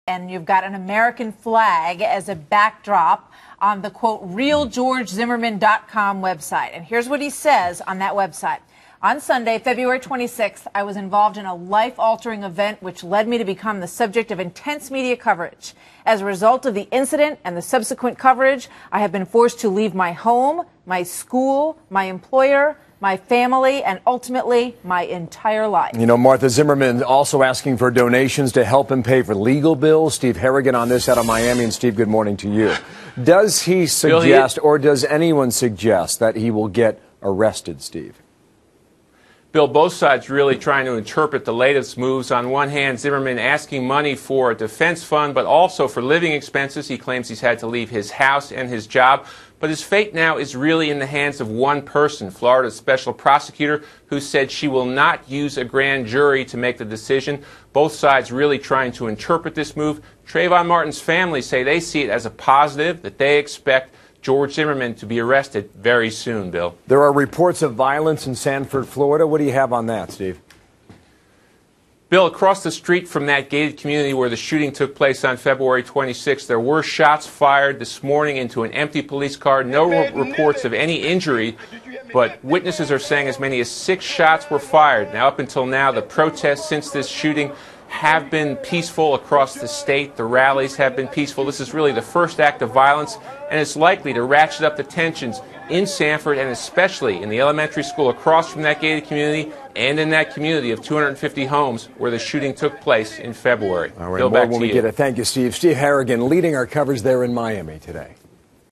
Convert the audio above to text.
And you've got an American flag as a backdrop on the, quote, realgeorgezimmerman.com website. And here's what he says on that website. On Sunday, February 26th, I was involved in a life-altering event which led me to become the subject of intense media coverage. As a result of the incident and the subsequent coverage, I have been forced to leave my home, my school, my employer, my family, and ultimately my entire life. You know, Martha, Zimmerman also asking for donations to help him pay for legal bills. Steve Harrigan on this out of Miami. And Steve, good morning to you. Does he suggest, or does anyone suggest, that he will get arrested, Steve? Bill, both sides really trying to interpret the latest moves. On one hand, Zimmerman asking money for a defense fund, but also for living expenses. He claims he's had to leave his house and his job. But his fate now is really in the hands of one person, Florida's special prosecutor, who said she will not use a grand jury to make the decision. Both sides really trying to interpret this move. Trayvon Martin's family say they see it as a positive, that they expect George Zimmerman to be arrested very soon, Bill. There are reports of violence in Sanford, Florida. What do you have on that, Steve? Bill, across the street from that gated community where the shooting took place on February 26th, there were shots fired this morning into an empty police car. No reports of any injury, but witnesses are saying as many as 6 shots were fired. Now, up until now, the protests since this shooting have been peaceful across the state. The rallies have been peaceful. This is really the first act of violence, and it's likely to ratchet up the tensions in Sanford and especially in the elementary school across from that gated community and in that community of 250 homes where the shooting took place in February. All right, Bill, more back when to we you. get it. Thank you, Steve. Steve Harrigan leading our coverage there in Miami today.